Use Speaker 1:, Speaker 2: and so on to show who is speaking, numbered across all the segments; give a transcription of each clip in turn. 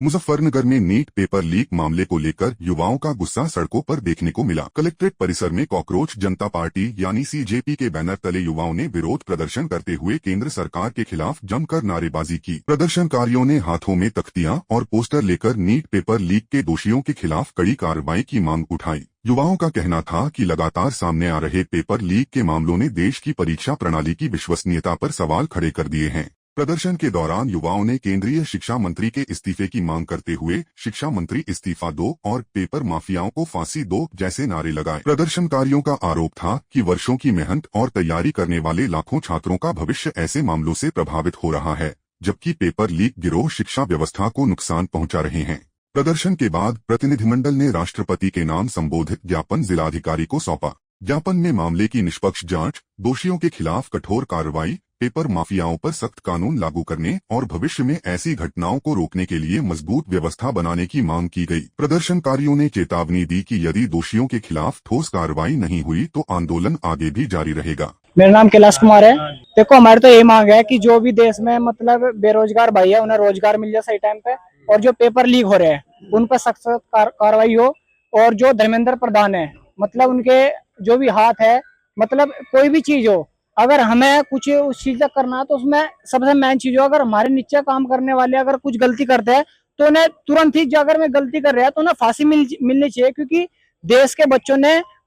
Speaker 1: मुजफ्फरनगर में NEET paper leak मामले को लेकर युवाओं का गुस्सा सड़कों पर देखने को मिला। कलेक्ट्रेट परिसर में कॉकरोच जनता पार्टी यानी सीजेपी के बैनर तले युवाओं ने विरोध प्रदर्शन करते हुए केंद्र सरकार के खिलाफ जमकर नारेबाजी की। प्रदर्शनकारियों ने हाथों में तख्तियां और पोस्टर लेकर नीट पेपर लीक के दोषियों के खिलाफ कड़ी कार्रवाई की मांग उठाई। युवाओं का कहना था कि लगातार सामने आ रहे पेपर लीक के मामलों ने देश की परीक्षा प्रणाली की विश्वसनीयता पर सवाल खड़े कर दिए हैं। प्रदर्शन के दौरान युवाओं ने केंद्रीय शिक्षा मंत्री के इस्तीफे की मांग करते हुए शिक्षा मंत्री इस्तीफा दो और पेपर माफियाओं को फांसी दो जैसे नारे लगाए। प्रदर्शनकारियों का आरोप था कि वर्षों की मेहनत और तैयारी करने वाले लाखों छात्रों का भविष्य ऐसे मामलों से प्रभावित हो रहा है, जबकि पेपर लीक गिरोह शिक्षा व्यवस्था को नुकसान पहुंचा रहे हैं। प्रदर्शन के बाद प्रतिनिधिमंडल ने राष्ट्रपति के नाम संबोधित ज्ञापन जिलाधिकारी को सौंपा। ज्ञापन में मामले की निष्पक्ष जांच, दोषियों के खिलाफ कठोर कार्रवाई, पेपर माफियाओं पर सख्त कानून लागू करने और भविष्य में ऐसी घटनाओं को रोकने के लिए मजबूत व्यवस्था बनाने की मांग की गई। प्रदर्शनकारियों ने चेतावनी दी कि यदि दोषियों के खिलाफ ठोस कार्रवाई नहीं हुई तो आंदोलन आगे भी जारी रहेगा।
Speaker 2: मेरा नाम कैलाश कुमार है। देखो, हमारी तो यही मांग है कि जो भी देश में मतलब बेरोजगार भाई है उन्हें रोजगार मिल जाए सही टाइम पे, और जो पेपर लीक हो रहे हैं उन पर सख्त कार्रवाई हो। और जो धर्मेंद्र प्रधान है मतलब उनके जो भी हाथ है, मतलब कोई भी चीज हो, अगर हमें कुछ उस चीज का करना है तो उसमें सबसे मेन चीज हो, अगर हमारे नीचे काम करने वाले अगर कुछ गलती करते हैं तो उन्हें तुरंत ही, अगर मैं गलती कर रहा है तो उन्हें फांसी मिलनी चाहिए, क्योंकि देश के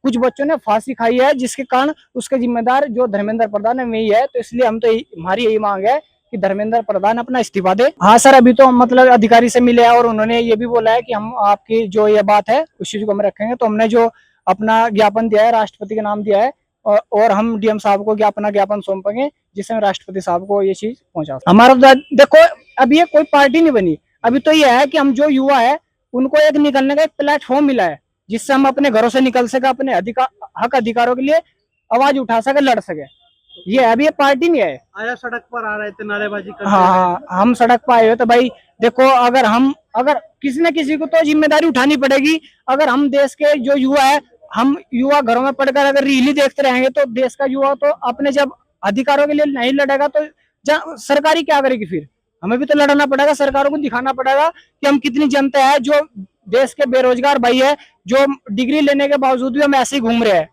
Speaker 2: कुछ बच्चों ने फांसी खाई है, जिसके कारण उसके जिम्मेदार जो धर्मेंद्र प्रधान है वही है। तो इसलिए हम तो हमारी यही मांग है कि धर्मेंद्र प्रधान अपना इस्तीफा दे। हाँ सर, अभी तो मतलब अधिकारी से मिले हैं और उन्होंने ये भी बोला है कि हम आपकी जो ये बात है उस चीज को हम रखेंगे। तो हमने जो अपना ज्ञापन दिया है, राष्ट्रपति का नाम दिया है, और हम डीएम साहब को अपना ज्ञापन सौंपेंगे, जिससे राष्ट्रपति साहब को ये चीज पहुंचा। हमारा देखो, अभी ये कोई पार्टी नहीं बनी, अभी तो ये है कि हम जो युवा है उनको एक निकलने का एक प्लेटफॉर्म मिला है, जिससे हम अपने घरों से निकल सके, अपने हक अधिकारों के लिए आवाज उठा सके, लड़ सके। ये अभी ये पार्टी नहीं है।
Speaker 3: आया सड़क पर आ रहे थे नारेबाजी करते।
Speaker 2: हाँ, हम सड़क पर आए हो तो भाई देखो, अगर किसी न किसी को तो जिम्मेदारी उठानी पड़ेगी। अगर हम देश के जो युवा है, हम युवा घरों में पढ़कर अगर रीली देखते रहेंगे तो देश का युवा तो अपने जब अधिकारों के लिए नहीं लड़ेगा तो सरकारी क्या करेगी? फिर हमें भी तो लड़ना पड़ेगा, सरकारों को दिखाना पड़ेगा कि हम कितनी जनता है जो देश के बेरोजगार भाई है, जो डिग्री लेने के बावजूद भी हम ऐसे ही घूम रहे हैं।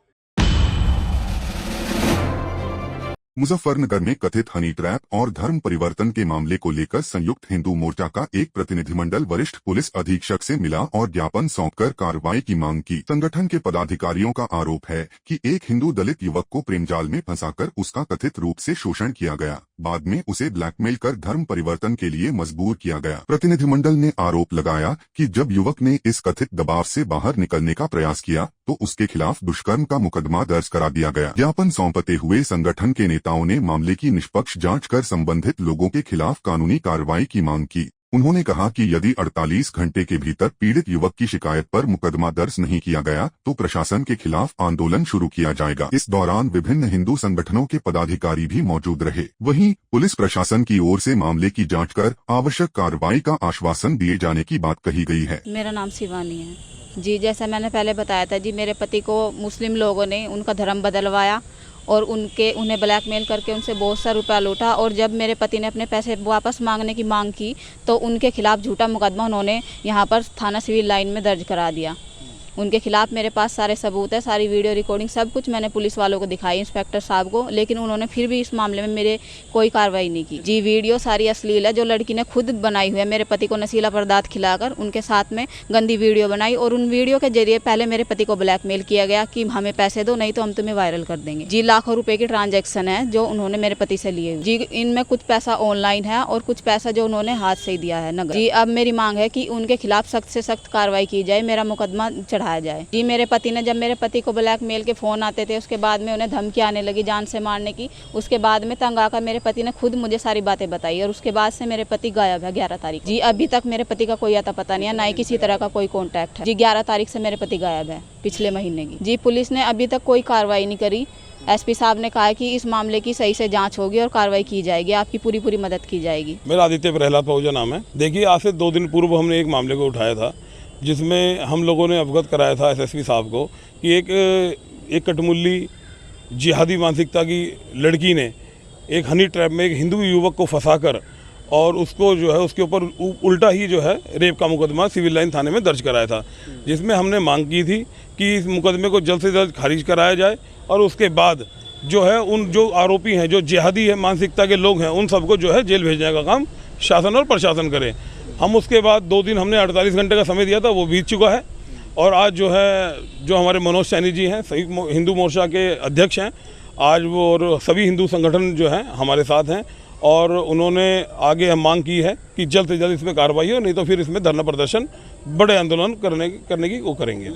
Speaker 1: मुजफ्फरनगर में कथित हनी ट्रैप और धर्म परिवर्तन के मामले को लेकर संयुक्त हिंदू मोर्चा का एक प्रतिनिधिमंडल वरिष्ठ पुलिस अधीक्षक से मिला और ज्ञापन सौंपकर कार्रवाई की मांग की। संगठन के पदाधिकारियों का आरोप है कि एक हिंदू दलित युवक को प्रेमजाल में फंसाकर उसका कथित रूप से शोषण किया गया, बाद में उसे ब्लैकमेल कर धर्म परिवर्तन के लिए मजबूर किया गया। प्रतिनिधिमंडल ने आरोप लगाया कि जब युवक ने इस कथित दबाव से बाहर निकलने का प्रयास किया तो उसके खिलाफ दुष्कर्म का मुकदमा दर्ज करा दिया गया। ज्ञापन सौंपते हुए संगठन के नेताओं ने मामले की निष्पक्ष जांच कर संबंधित लोगों के खिलाफ कानूनी कार्रवाई की मांग की। उन्होंने कहा कि यदि 48 घंटे के भीतर पीड़ित युवक की शिकायत पर मुकदमा दर्ज नहीं किया गया तो प्रशासन के खिलाफ आंदोलन शुरू किया जाएगा। इस दौरान विभिन्न हिंदू संगठनों के पदाधिकारी भी मौजूद रहे। वहीं पुलिस प्रशासन की ओर से मामले की जांच कर आवश्यक कार्रवाई का आश्वासन दिए जाने की बात कही गई है।
Speaker 4: मेरा नाम शिवानी है जी। जैसा मैंने पहले बताया था जी, मेरे पति को मुस्लिम लोगों ने उनका धर्म बदलवाया और उन्हें ब्लैकमेल करके उनसे बहुत सा रुपया लूटा। और जब मेरे पति ने अपने पैसे वापस मांगने की मांग की तो उनके खिलाफ झूठा मुकदमा उन्होंने यहाँ पर थाना सिविल लाइन में दर्ज करा दिया। उनके खिलाफ मेरे पास सारे सबूत है, सारी वीडियो रिकॉर्डिंग सब कुछ मैंने पुलिस वालों को दिखाई, इंस्पेक्टर साहब को, लेकिन उन्होंने फिर भी इस मामले में मेरे कोई कार्रवाई नहीं की जी। वीडियो सारी अश्लील है, जो लड़की ने खुद बनाई हुई है, मेरे पति को नशीला पदार्थ खिलाकर उनके साथ में गंदी वीडियो बनाई और उन वीडियो के जरिए पहले मेरे पति को ब्लैकमेल किया गया कि हमें पैसे दो नहीं तो हम तुम्हें वायरल कर देंगे जी। लाखों रुपए की ट्रांजैक्शन है जो उन्होंने मेरे पति से लिए जी। इनमें कुछ पैसा ऑनलाइन है और कुछ पैसा जो उन्होंने हाथ से ही दिया है नगद जी। अब मेरी मांग है कि उनके खिलाफ सख्त से सख्त कार्रवाई की जाए, मेरा मुकदमा चढ़ाया जाए जी। मेरे पति ने, जब मेरे पति को ब्लैकमेल के फोन आते थे उसके बाद में उन्हें धमकी आने लगी जान से मारने की। उसके बाद में तंग आकर मेरे पति ने खुद मुझे सारी बातें बताई और उसके बाद से मेरे पति गायब है 11 तारीख जी। अभी तक मेरे पति का कोई अता पता नहीं है, ना ही किसी तरह का कोई कॉन्टैक्ट है जी। 11 तारीख से मेरे पति गायब है, पिछले महीने की जी। पुलिस ने अभी तक कोई कार्रवाई नहीं करी। एसपी साहब ने कहा है कि इस मामले की सही से जांच होगी और कार्रवाई की जाएगी, आपकी पूरी मदद की जाएगी।
Speaker 5: मेरा आदित्य प्रहलाद पहुजा नाम है। देखिए, आज से 2 दिन पूर्व हमने एक मामले को उठाया था जिसमें हम लोगों ने अवगत कराया था एसएसपी साहब को कि एक कटमुल्ली जिहादी मानसिकता की लड़की ने एक हनी ट्रैप में एक हिंदू युवक को फंसाकर और उसको जो है उसके ऊपर उल्टा ही जो है रेप का मुकदमा सिविल लाइन थाने में दर्ज कराया था, जिसमें हमने मांग की थी कि इस मुकदमे को जल्द से जल्द खारिज कराया जाए और उसके बाद जो है उन जो आरोपी हैं, जो जिहादी है मानसिकता के लोग हैं, उन सबको जो है जेल भेजने का काम शासन और प्रशासन करे। हम उसके बाद 2 दिन हमने 48 घंटे का समय दिया था, वो बीत चुका है। और आज जो है जो हमारे मनोज सैनी जी हैं, संयुक्त हिंदू मोर्चा के अध्यक्ष हैं, आज वो और सभी हिंदू संगठन जो हैं हमारे साथ हैं और उन्होंने आगे मांग की है कि जल्द से जल्द इसमें कार्रवाई हो, नहीं तो फिर इसमें धरना प्रदर्शन, बड़े आंदोलन करने की वो करेंगे।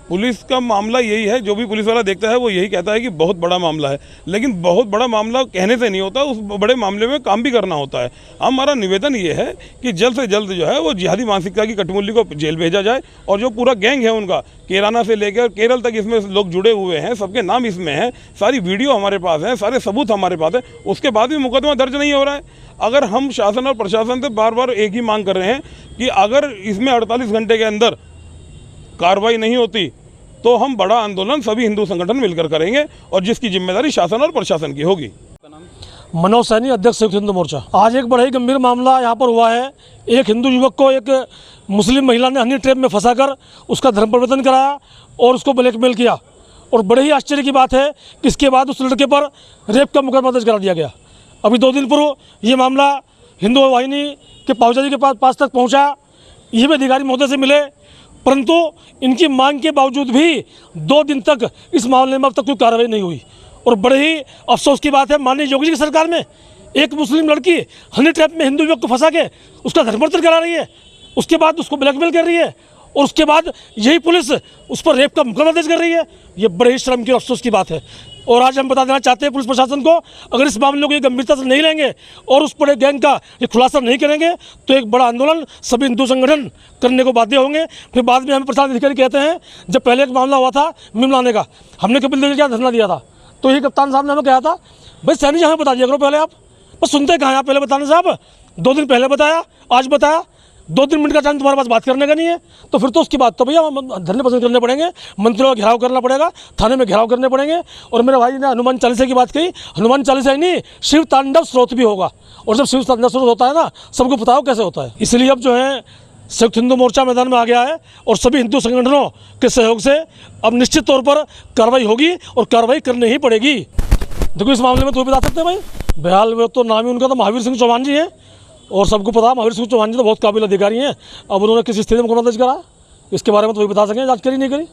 Speaker 5: पुलिस का मामला यही है, जो भी पुलिस वाला देखता है वो यही कहता है कि बहुत बड़ा मामला है, लेकिन बहुत बड़ा मामला कहने से नहीं होता, उस बड़े मामले में काम भी करना होता है। हमारा निवेदन ये है कि जल्द से जल्द जो है वो जिहादी मानसिकता की कठमुल्ली को जेल भेजा जाए और जो पूरा गैंग है उनका, केराना से लेकर केरल तक इसमें लोग जुड़े हुए हैं, सबके नाम इसमें हैं, सारी वीडियो हमारे पास है, सारे सबूत हमारे पास है, उसके बाद भी मुकदमा दर्ज नहीं हो रहा है। अगर हम शासन और प्रशासन से बार बार एक ही मांग कर रहे हैं कि अगर इसमें 48 घंटे के अंदर कार्रवाई नहीं होती तो हम बड़ा आंदोलन सभी हिंदू संगठन मिलकर करेंगे और जिसकी जिम्मेदारी शासन और प्रशासन की होगी।
Speaker 6: मनोज सैनी, अध्यक्ष संयुक्त हिंदू मोर्चा। आज एक बड़ा ही गंभीर मामला यहाँ पर हुआ है। एक हिंदू युवक को एक मुस्लिम महिला ने हनी ट्रैप में फंसाकर उसका धर्म परिवर्तन कराया और उसको ब्लैकमेल किया और बड़े ही आश्चर्य की बात है कि इसके बाद उस लड़के पर रेप का मुकदमा दर्ज करा दिया गया। अभी 2 दिन पूर्व ये मामला हिंदू वाहिनी के पाहुजा जी के पास तक पहुँचा। ये भी अधिकारी महोदय से मिले, परंतु इनकी मांग के बावजूद भी 2 दिन तक इस मामले में अब तक कोई कार्रवाई नहीं हुई। और बड़े ही अफसोस की बात है, माननीय योगी जी की सरकार में एक मुस्लिम लड़की हनी ट्रैप में हिंदू युवक को फंसा के उसका धर्म परिवर्तन करा रही है, उसके बाद उसको ब्लैकमेल कर रही है और उसके बाद यही पुलिस उस पर रेप का मुकदमा दर्ज कर रही है। ये बड़े ही शर्म की अफसोस की बात है। और आज हम बता देना चाहते हैं पुलिस प्रशासन को, अगर इस मामले को गंभीरता से नहीं लेंगे और उस बड़े गैंग का ये खुलासा नहीं करेंगे तो एक बड़ा आंदोलन सभी हिंदू संगठन करने को बाध्य होंगे। फिर बाद में हमें प्रशासन अधिकारी कहते हैं, जब पहले एक मामला हुआ था मीम लाने का, हमने कपिल देव जी का धरना दिया था, तो ये कप्तान साहब ने हमें कहा था, भाई सैनी जी हमें बता दिया करो पहले, आप बस सुनते कहाँ आप पहले बताने साहब। 2 दिन पहले बताया, आज बताया, 2-3 मिनट का टाइम तुम्हारे पास बात करने का नहीं है, तो फिर तो उसकी बात तो भैया धरने पसंद करने पड़ेंगे, मंत्रियों का घेराव करना पड़ेगा, थाने में घेराव करने पड़ेंगे। और मेरे भाई ने हनुमान चालीसा की बात कही, हनुमान चालीसा ही नहीं, शिव तांडव स्रोत भी होगा। और जब शिव तांडव स्रोत होता है ना, सबको पता हो कैसे होता है। इसलिए अब जो है संयुक्त हिंदू मोर्चा मैदान में आ गया है और सभी हिंदू संगठनों के सहयोग से अब निश्चित तौर पर कार्रवाई होगी और कार्रवाई करनी ही पड़ेगी। देखो इस मामले में तो बता सकते हैं भाई, बहरहाल वो तो नाम ही उनका तो महावीर सिंह चौहान जी हैं और सबको पता, महावीर सिंह चौहान जी तो बहुत काबिल अधिकारी हैं। अब उन्होंने किस स्थिति में मुकदमा दर्ज करा, इसके बारे में तो वही बता सकें, जांच करी नहीं करी।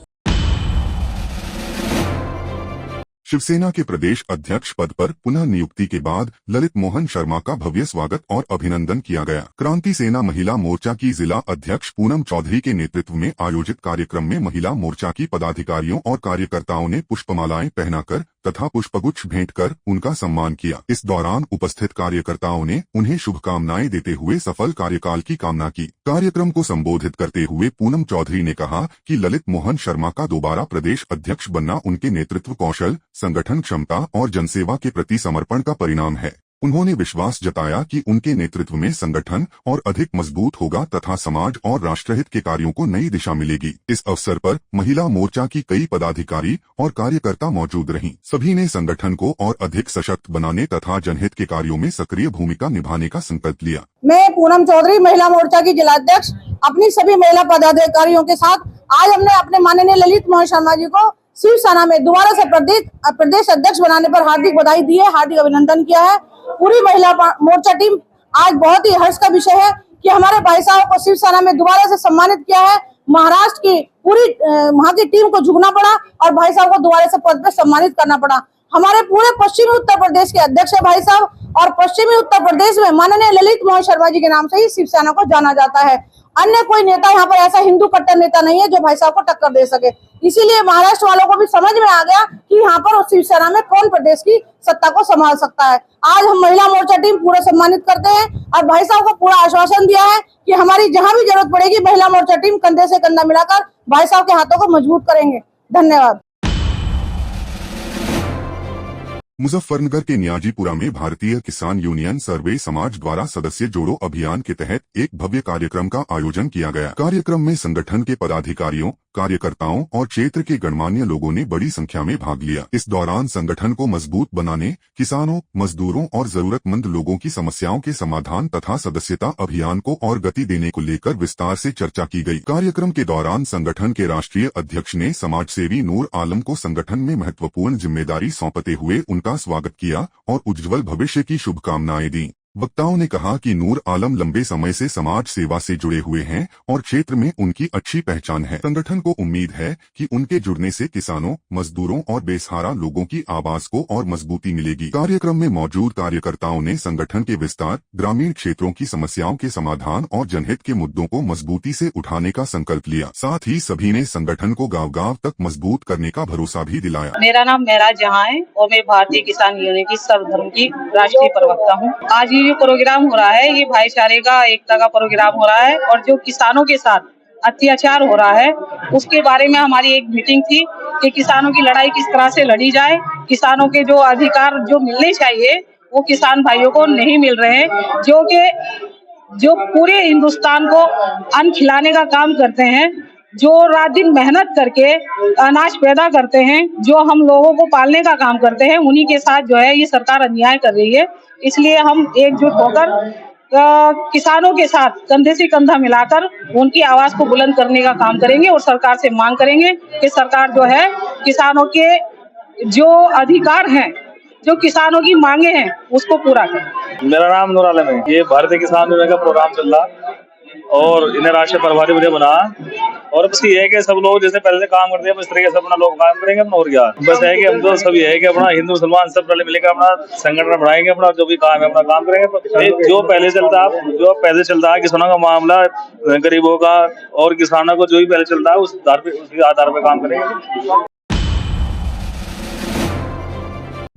Speaker 1: शिवसेना के प्रदेश अध्यक्ष पद पर पुनः नियुक्ति के बाद ललित मोहन शर्मा का भव्य स्वागत और अभिनंदन किया गया। क्रांति सेना महिला मोर्चा की जिला अध्यक्ष पूनम चौधरी के नेतृत्व में आयोजित कार्यक्रम में महिला मोर्चा की पदाधिकारियों और कार्यकर्ताओं ने पुष्पमालाएं पहनाकर तथा पुष्पगुच्छ भेंट कर उनका सम्मान किया। इस दौरान उपस्थित कार्यकर्ताओं ने उन्हें शुभकामनाएं देते हुए सफल कार्यकाल की कामना की। कार्यक्रम को संबोधित करते हुए पूनम चौधरी ने कहा कि ललित मोहन शर्मा का दोबारा प्रदेश अध्यक्ष बनना उनके नेतृत्व कौशल, संगठन क्षमता और जनसेवा के प्रति समर्पण का परिणाम है। उन्होंने विश्वास जताया कि उनके नेतृत्व में संगठन और अधिक मजबूत होगा तथा समाज और राष्ट्रहित के कार्यों को नई दिशा मिलेगी। इस अवसर पर महिला मोर्चा की कई पदाधिकारी और कार्यकर्ता मौजूद रहीं। सभी ने संगठन को और अधिक सशक्त बनाने तथा जनहित के कार्यों में सक्रिय भूमिका निभाने का संकल्प लिया।
Speaker 7: मैं पूनम चौधरी, महिला मोर्चा की जिलाध्यक्ष, अपनी सभी महिला पदाधिकारियों के साथ आज हमने अपने माननीय ललित मोहन शर्मा जी को शिवसेना में दोबारा से प्रदेश अध्यक्ष बनाने पर हार्दिक बधाई दी है, हार्दिक अभिनंदन किया है। पूरी महिला मोर्चा टीम आज बहुत ही हर्ष का विषय है कि हमारे भाई साहब को शिवसेना में दोबारा से सम्मानित किया है। महाराष्ट्र की पूरी वहाँ की टीम को झुकना पड़ा और भाई साहब को दोबारा से पद पर सम्मानित करना पड़ा। हमारे पूरे पश्चिमी उत्तर प्रदेश के अध्यक्ष है भाई साहब और पश्चिमी उत्तर प्रदेश में माननीय ललित मोहन शर्मा जी के नाम से ही शिवसेना को जाना जाता है। अन्य कोई नेता यहाँ पर ऐसा हिंदू कट्टर नेता नहीं है जो भाई साहब को टक्कर दे सके। इसीलिए महाराष्ट्र वालों को भी समझ में आ गया कि यहाँ पर शिवसेना में कौन प्रदेश की सत्ता को संभाल सकता है। आज हम महिला मोर्चा टीम पूरा सम्मानित करते हैं और भाई साहब को पूरा आश्वासन दिया है कि हमारी जहाँ भी जरूरत पड़ेगी महिला मोर्चा टीम कंधे से कंधा मिलाकर भाई साहब के हाथों को मजबूत करेंगे। धन्यवाद।
Speaker 1: मुजफ्फरनगर के न्याजीपुरा में भारतीय किसान यूनियन सर्वे समाज द्वारा सदस्य जोड़ो अभियान के तहत एक भव्य कार्यक्रम का आयोजन किया गया। कार्यक्रम में संगठन के पदाधिकारियों, कार्यकर्ताओं और क्षेत्र के गणमान्य लोगों ने बड़ी संख्या में भाग लिया। इस दौरान संगठन को मजबूत बनाने, किसानों, मजदूरों और जरूरतमंद लोगों की समस्याओं के समाधान तथा सदस्यता अभियान को और गति देने को लेकर विस्तार से चर्चा की गई। कार्यक्रम के दौरान संगठन के राष्ट्रीय अध्यक्ष ने समाजसेवी नूर आलम को संगठन में महत्वपूर्ण जिम्मेदारी सौंपते हुए उनका स्वागत किया और उज्जवल भविष्य की शुभकामनाएं दी। वक्ताओं ने कहा कि नूर आलम लंबे समय से समाज सेवा से जुड़े हुए हैं और क्षेत्र में उनकी अच्छी पहचान है। संगठन को उम्मीद है कि उनके जुड़ने से किसानों, मजदूरों और बेसहारा लोगों की आवाज को और मजबूती मिलेगी। कार्यक्रम में मौजूद कार्यकर्ताओं ने संगठन के विस्तार, ग्रामीण क्षेत्रों की समस्याओं के समाधान और जनहित के मुद्दों को मजबूती से उठाने का संकल्प लिया। साथ ही सभी ने संगठन को गांव-गांव तक मजबूत करने का भरोसा भी दिलाया।
Speaker 8: मेरा नाम महराज जहां है और मैं भारतीय किसान यूनियन की सर्वधर्म की राष्ट्रीय प्रवक्ता हूँ। आज ये प्रोग्राम हो रहा है, ये भाईचारे का, एकता का प्रोग्राम हो रहा है और जो किसानों के साथ अत्याचार हो रहा है उसके बारे में हमारी एक मीटिंग थी कि किसानों की लड़ाई किस तरह से लड़ी जाए। किसानों के जो अधिकार जो मिलने चाहिए वो किसान भाइयों को नहीं मिल रहे हैं, जो पूरे हिंदुस्तान को अन्न खिलाने का काम करते हैं, जो रात दिन मेहनत करके अनाज पैदा करते हैं, जो हम लोगों को पालने का काम करते हैं, उन्हीं के साथ जो है ये सरकार अन्याय कर रही है। इसलिए हम एकजुट होकर किसानों के साथ कंधे से कंधा मिलाकर उनकी आवाज को बुलंद करने का काम करेंगे और सरकार से मांग करेंगे कि सरकार जो है किसानों के जो अधिकार हैं, जो किसानों की मांगे हैं, उसको पूरा करे।
Speaker 9: मेरा नाम नूर आलम है। ये भारतीय किसान यूनियन का प्रोग्राम चल रहा और इन्हें राष्ट्रीय प्रभारी मुझे बना और बस ये है कि सब लोग जैसे पहले से काम करते हैं इस तरीके से अपना लोग काम करेंगे अपना। और क्या बस है कि हम तो सब ये है कि अपना हिंदू मुसलमान सब पहले मिलकर अपना संगठन बढ़ाएंगे, अपना जो भी काम है अपना काम करेंगे। तो जो पहले चलता है किसानों का मामला, गरीबों का और किसानों को जो भी पहले चलता है उसके आधार पर काम करेंगे।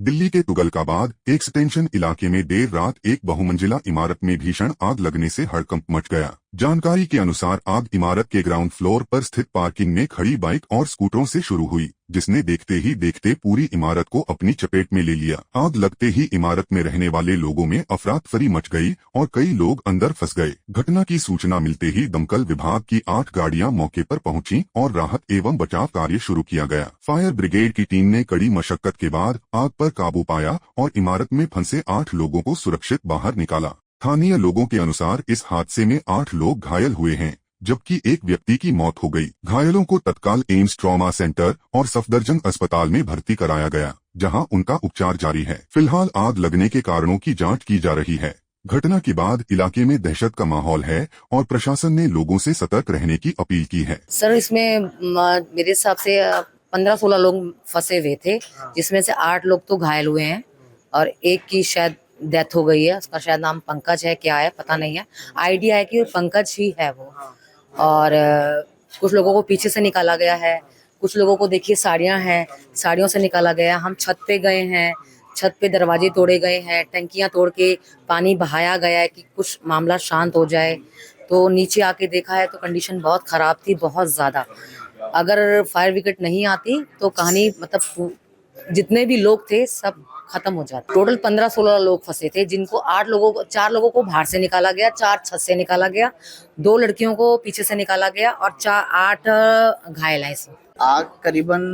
Speaker 1: दिल्ली के तुगलकाबाद एक्सटेंशन इलाके में देर रात एक बहुमंजिला इमारत में भीषण आग लगने से हड़कंप मच गया। जानकारी के अनुसार आग इमारत के ग्राउंड फ्लोर पर स्थित पार्किंग में खड़ी बाइक और स्कूटरों से शुरू हुई, जिसने देखते ही देखते पूरी इमारत को अपनी चपेट में ले लिया। आग लगते ही इमारत में रहने वाले लोगों में अफरा-तफरी मच गई और कई लोग अंदर फंस गए। घटना की सूचना मिलते ही दमकल विभाग की 8 गाड़ियां मौके पर पहुंची और राहत एवं बचाव कार्य शुरू किया गया। फायर ब्रिगेड की टीम ने कड़ी मशक्कत के बाद आग पर काबू पाया और इमारत में फंसे 8 लोगों को सुरक्षित बाहर निकाला। स्थानीय लोगों के अनुसार इस हादसे में 8 लोग घायल हुए हैं, जबकि एक व्यक्ति की मौत हो गई। घायलों को तत्काल एम्स ट्रॉमा सेंटर और सफदरजंग अस्पताल में भर्ती कराया गया, जहां उनका उपचार जारी है। फिलहाल आग लगने के कारणों की जांच की जा रही है। घटना के बाद इलाके में दहशत का माहौल है और प्रशासन ने लोगों से सतर्क रहने की अपील की है।
Speaker 10: सर, इसमें मेरे हिसाब से 15-16 लोग फंसे हुए थे, जिसमें से 8 लोग तो घायल हुए हैं और एक की शायद डेथ हो गई है। उसका शायद नाम पंकज है, क्या है पता नहीं है। आइडिया है कि पंकज ही है वो। और कुछ लोगों को पीछे से निकाला गया है, कुछ लोगों को देखिए साड़ियां हैं, साड़ियों से निकाला गया। हम छत पे गए हैं, छत पे दरवाजे तोड़े गए हैं, टंकियां तोड़ के पानी बहाया गया है कि कुछ मामला शांत हो जाए। तो नीचे आके देखा है तो कंडीशन बहुत ख़राब थी, बहुत ज़्यादा। अगर फायर ब्रिगेड नहीं आती तो कहानी मतलब जितने भी लोग थे सब खत्म हो जाते। टोटल 15-16 लोग फंसे थे, जिनको 4 लोगों को बाहर से निकाला गया, 4 छत से निकाला गया, 2 लड़कियों को पीछे से निकाला गया और 8 घायल हैं इसमें।
Speaker 11: आग करीबन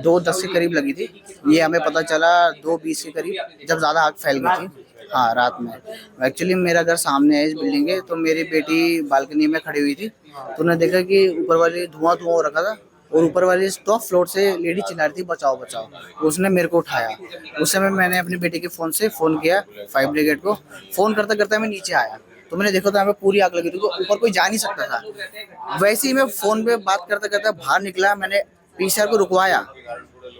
Speaker 11: 2:10 के करीब लगी थी। ये हमें पता चला 2:20 के करीब, जब ज़्यादा आग फैल गई थी। हाँ, रात में। एक्चुअली मेरा घर सामने है इस बिल्डिंग के, तो मेरी बेटी बालकनी में खड़ी हुई थी, तो उन्होंने देखा कि ऊपर वाले धुआं हो रखा था और ऊपर वाले टॉप फ्लोर से लेडी चिल्ला रही थी बचाओ बचाओ। उसने मेरे को उठाया। उस समय मैंने अपनी बेटी के फ़ोन से फ़ोन किया फायर ब्रिगेड को। फ़ोन करते करते मैं नीचे आया तो मैंने देखा था हमें पूरी आग लगी थी, तो ऊपर कोई जा नहीं सकता था। वैसे ही मैं फ़ोन पे बात करते करते बाहर निकला। मैंने पीसीआर को रुकवाया,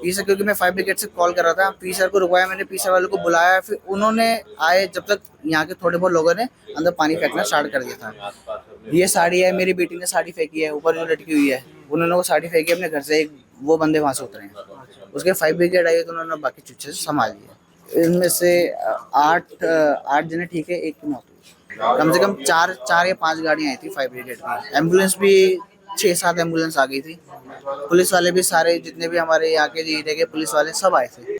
Speaker 11: पीसीआर क्योंकि मैं फायर ब्रिगेड से कॉल कर रहा था। पीसीआर को रुकवाया मैंने, पीसीआर वालों को बुलाया, फिर उन्होंने आए। जब तक यहाँ के थोड़े बहुत लोगों ने अंदर पानी फेंकना स्टार्ट कर दिया था। ये साड़ी है, मेरी बेटी ने साड़ी फेंकी है, ऊपर जो लटकी हुई है उन्होंने वो साड़ी फेंकी अपने घर से। एक वो बंदे वहाँ से उतरे हैं, उसके फायर ब्रिगेड आई तो उन्होंने बाकी चुच्चे से संभाल लिया। इनमें से 8 जने ठीक है, एक की मौत हुई। कम से कम 4 या 5 गाड़ियाँ आई थी फायर ब्रिगेड की। एम्बुलेंस भी 6-7 एम्बुलेंस आ गई थी। पुलिस वाले भी सारे जितने भी हमारे यहाँ के एरिया के पुलिस वाले सब आए थे।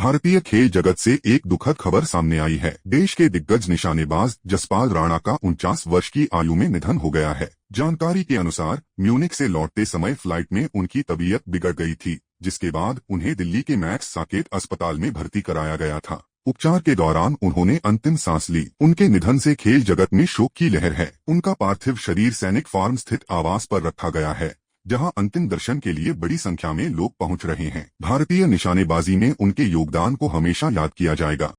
Speaker 1: भारतीय खेल जगत से एक दुखद खबर सामने आई है। देश के दिग्गज निशानेबाज जसपाल राणा का 49 वर्ष की आयु में निधन हो गया है। जानकारी के अनुसार म्यूनिख से लौटते समय फ्लाइट में उनकी तबीयत बिगड़ गई थी, जिसके बाद उन्हें दिल्ली के मैक्स साकेत अस्पताल में भर्ती कराया गया था। उपचार के दौरान उन्होंने अंतिम सांस ली। उनके निधन से खेल जगत में शोक की लहर है। उनका पार्थिव शरीर सैनिक फार्म स्थित आवास पर रखा गया है, जहां अंतिम दर्शन के लिए बड़ी संख्या में लोग पहुंच रहे हैं। भारतीय निशानेबाजी में उनके योगदान को हमेशा याद किया जाएगा।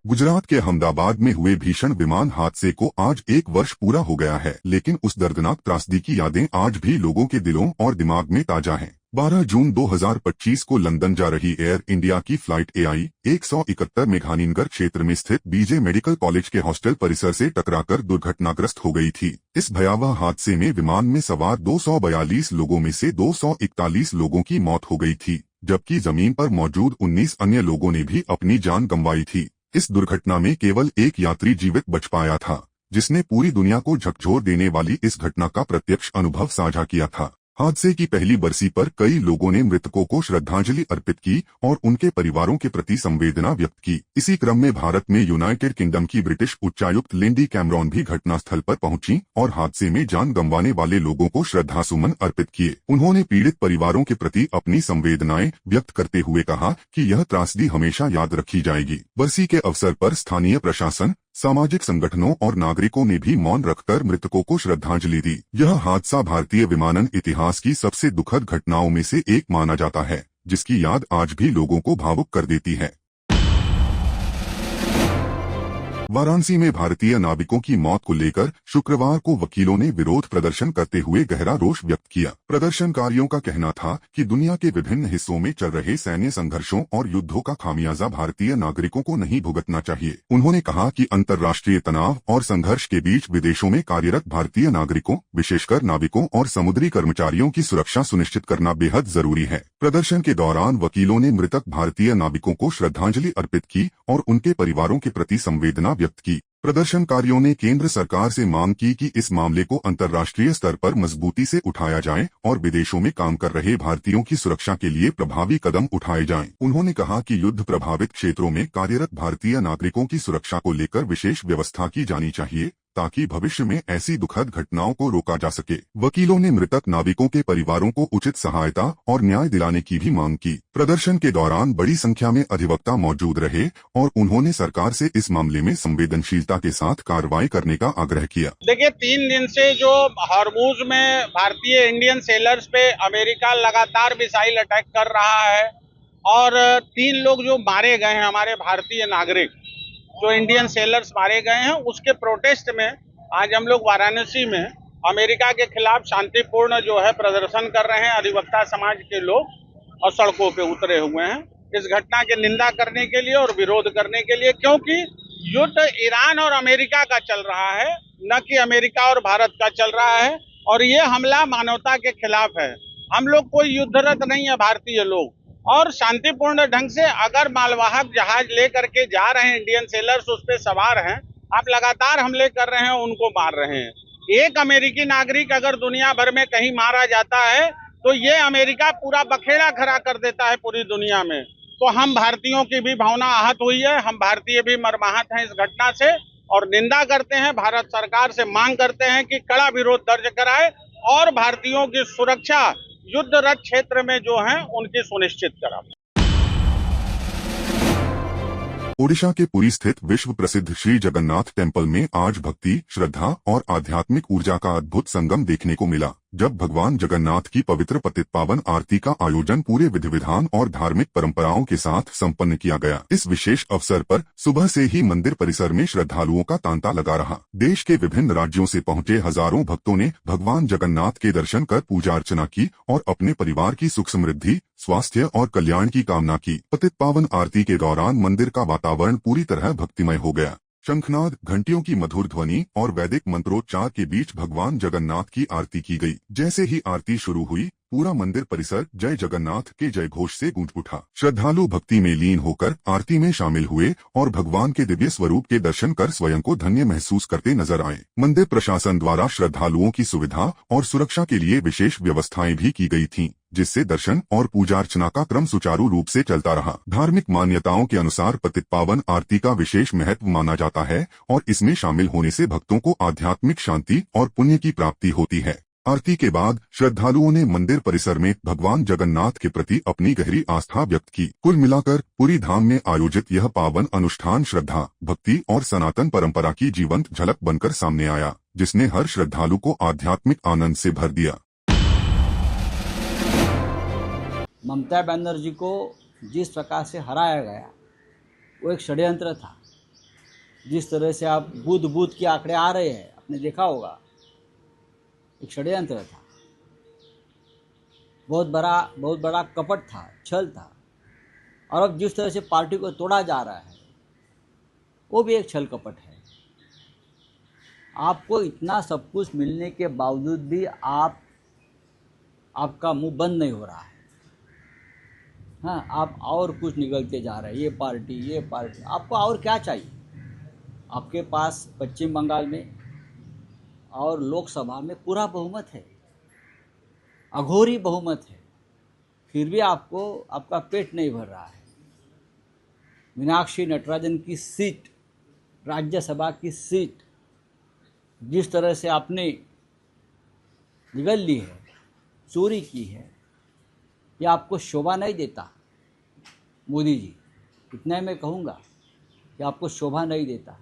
Speaker 1: गुजरात के अहमदाबाद में हुए भीषण विमान हादसे को आज 1 वर्ष पूरा हो गया है, लेकिन उस दर्दनाक त्रासदी की यादें आज भी लोगों के दिलों और दिमाग में ताजा हैं। 12 जून 2025 को लंदन जा रही एयर इंडिया की फ्लाइट AI 171 मेघानीनगर क्षेत्र में स्थित बीजे मेडिकल कॉलेज के हॉस्टल परिसर से टकराकर दुर्घटनाग्रस्त हो गई थी। इस भयावह हादसे में विमान में सवार 242 लोगों में से 241 लोगों की मौत हो गई थी, जबकि जमीन पर मौजूद 19 अन्य लोगों ने भी अपनी जान गंवाई थी। इस दुर्घटना में केवल एक यात्री जीवित बच पाया था, जिसने पूरी दुनिया को झकझोर देने वाली इस घटना का प्रत्यक्ष अनुभव साझा किया था। हादसे की पहली बरसी पर कई लोगों ने मृतकों को श्रद्धांजलि अर्पित की और उनके परिवारों के प्रति संवेदना व्यक्त की। इसी क्रम में भारत में यूनाइटेड किंगडम की ब्रिटिश उच्चायुक्त लिंडी कैमरॉन भी घटनास्थल पर पहुंची और हादसे में जान गंवाने वाले लोगों को श्रद्धासुमन अर्पित किए। उन्होंने पीड़ित परिवारों के प्रति अपनी संवेदनाएं व्यक्त करते हुए कहा कि यह त्रासदी हमेशा याद रखी जाएगी। बरसी के अवसर पर स्थानीय प्रशासन, सामाजिक संगठनों और नागरिकों ने भी मौन रखकर मृतकों को श्रद्धांजलि दी। यह हादसा भारतीय विमानन इतिहास की सबसे दुखद घटनाओं में से एक माना जाता है, जिसकी याद आज भी लोगों को भावुक कर देती है। वाराणसी में भारतीय नाविकों की मौत को लेकर शुक्रवार को वकीलों ने विरोध प्रदर्शन करते हुए गहरा रोष व्यक्त किया। प्रदर्शनकारियों का कहना था कि दुनिया के विभिन्न हिस्सों में चल रहे सैन्य संघर्षों और युद्धों का खामियाजा भारतीय नागरिकों को नहीं भुगतना चाहिए। उन्होंने कहा कि अंतर्राष्ट्रीय तनाव और संघर्ष के बीच विदेशों में कार्यरत भारतीय नागरिकों, विशेषकर नाविकों और समुद्री कर्मचारियों की सुरक्षा सुनिश्चित करना बेहद जरूरी है। प्रदर्शन के दौरान वकीलों ने मृतक भारतीय नाविकों को श्रद्धांजलि अर्पित की और उनके परिवारों के प्रति संवेदना व्यक्त की। प्रदर्शनकारियों ने केंद्र सरकार से मांग की कि इस मामले को अंतर्राष्ट्रीय स्तर पर मजबूती से उठाया जाए और विदेशों में काम कर रहे भारतीयों की सुरक्षा के लिए प्रभावी कदम उठाए जाएं। उन्होंने कहा कि युद्ध प्रभावित क्षेत्रों में कार्यरत भारतीय नागरिकों की सुरक्षा को लेकर विशेष व्यवस्था की जानी चाहिए, ताकि भविष्य में ऐसी दुखद घटनाओं को रोका जा सके। वकीलों ने मृतक नाविकों के परिवारों को उचित सहायता और न्याय दिलाने की भी मांग की। प्रदर्शन के दौरान बड़ी संख्या में अधिवक्ता मौजूद रहे और उन्होंने सरकार से इस मामले में संवेदनशीलता के साथ कार्रवाई करने का आग्रह किया।
Speaker 12: देखिए, 3 दिन से जो हॉर्मुज में भारतीय इंडियन सेलर्स पे अमेरिका लगातार मिसाइल अटैक कर रहा है और 3 लोग जो मारे गए हैं, हमारे भारतीय नागरिक जो इंडियन सेलर्स मारे गए हैं, उसके प्रोटेस्ट में आज हम लोग वाराणसी में अमेरिका के खिलाफ शांतिपूर्ण जो है प्रदर्शन कर रहे हैं। अधिवक्ता समाज के लोग और सड़कों पे उतरे हुए हैं इस घटना की निंदा करने के लिए और विरोध करने के लिए, क्योंकि युद्ध ईरान और अमेरिका का चल रहा है, न कि अमेरिका और भारत का चल रहा है, और ये हमला मानवता के खिलाफ है। हम लोग कोई युद्धरत नहीं है भारतीय लोग, और शांतिपूर्ण ढंग से अगर मालवाहक जहाज लेकर के जा रहे हैं इंडियन सेलर्स, उस पे सवार हैं, आप लगातार हमले कर रहे हैं, उनको मार रहे हैं। एक अमेरिकी नागरिक अगर दुनिया भर में कहीं मारा जाता है तो ये अमेरिका पूरा बखेड़ा खड़ा कर देता है पूरी दुनिया में। तो हम भारतीयों की भी भावना आहत हुई है, हम भारतीय भी मर्माहत हैं इस घटना से और निंदा करते हैं। भारत सरकार से मांग करते हैं कि कड़ा विरोध दर्ज कराए और भारतीयों की सुरक्षा युद्धरत क्षेत्र में जो है उनकी सुनिश्चित कराए।
Speaker 1: ओडिशा के पुरी स्थित विश्व प्रसिद्ध श्री जगन्नाथ टेम्पल में आज भक्ति, श्रद्धा और आध्यात्मिक ऊर्जा का अद्भुत संगम देखने को मिला, जब भगवान जगन्नाथ की पवित्र पतित पावन आरती का आयोजन पूरे विधि विधान और धार्मिक परंपराओं के साथ संपन्न किया गया। इस विशेष अवसर पर सुबह से ही मंदिर परिसर में श्रद्धालुओं का तांता लगा रहा। देश के विभिन्न राज्यों से पहुंचे हजारों भक्तों ने भगवान जगन्नाथ के दर्शन कर पूजा अर्चना की और अपने परिवार की सुख समृद्धि, स्वास्थ्य और कल्याण की कामना की। पतित पावन आरती के दौरान मंदिर का वातावरण पूरी तरह भक्तिमय हो गया। शंखनाद, घंटियों की मधुर ध्वनि और वैदिक मंत्रोच्चार के बीच भगवान जगन्नाथ की आरती की गई। जैसे ही आरती शुरू हुई, पूरा मंदिर परिसर जय जगन्नाथ के जय घोष से गूंज उठा। श्रद्धालु भक्ति में लीन होकर आरती में शामिल हुए और भगवान के दिव्य स्वरूप के दर्शन कर स्वयं को धन्य महसूस करते नजर आए। मंदिर प्रशासन द्वारा श्रद्धालुओं की सुविधा और सुरक्षा के लिए विशेष व्यवस्थाएं भी की गई थीं, जिससे दर्शन और पूजा अर्चना का क्रम सुचारू रूप से चलता रहा। धार्मिक मान्यताओं के अनुसार पतित पावन आरती का विशेष महत्व माना जाता है और इसमें शामिल होने से भक्तों को आध्यात्मिक शांति और पुण्य की प्राप्ति होती है। आरती के बाद श्रद्धालुओं ने मंदिर परिसर में भगवान जगन्नाथ के प्रति अपनी गहरी आस्था व्यक्त की। कुल मिलाकर पुरी धाम में आयोजित यह पावन अनुष्ठान श्रद्धा, भक्ति और सनातन परंपरा की जीवंत झलक बनकर सामने आया, जिसने हर श्रद्धालु को आध्यात्मिक आनंद से भर दिया।
Speaker 13: ममता बनर्जी को जिस प्रकार से हराया गया वो एक षड्यंत्र था। जिस तरह से आप बूथ के आंकड़े आ रहे हैं, आपने देखा होगा, एक षड्यंत्र था, बहुत बड़ा कपट था, छल था। और अब जिस तरह से पार्टी को तोड़ा जा रहा है वो भी एक छल कपट है। आपको इतना सब कुछ मिलने के बावजूद भी आपका मुंह बंद नहीं हो रहा है। हाँ, आप और कुछ निकलते जा रहे हैं, ये पार्टी। आपको और क्या चाहिए? आपके पास पश्चिम बंगाल में और लोकसभा में पूरा बहुमत है, अघोरी बहुमत है, फिर भी आपका पेट नहीं भर रहा है। मीनाक्षी नटराजन की सीट, राज्यसभा की सीट, जिस तरह से आपने निगल ली है, चोरी की है, ये आपको शोभा नहीं देता। मोदी जी, इतना मैं कहूँगा कि आपको शोभा नहीं देता।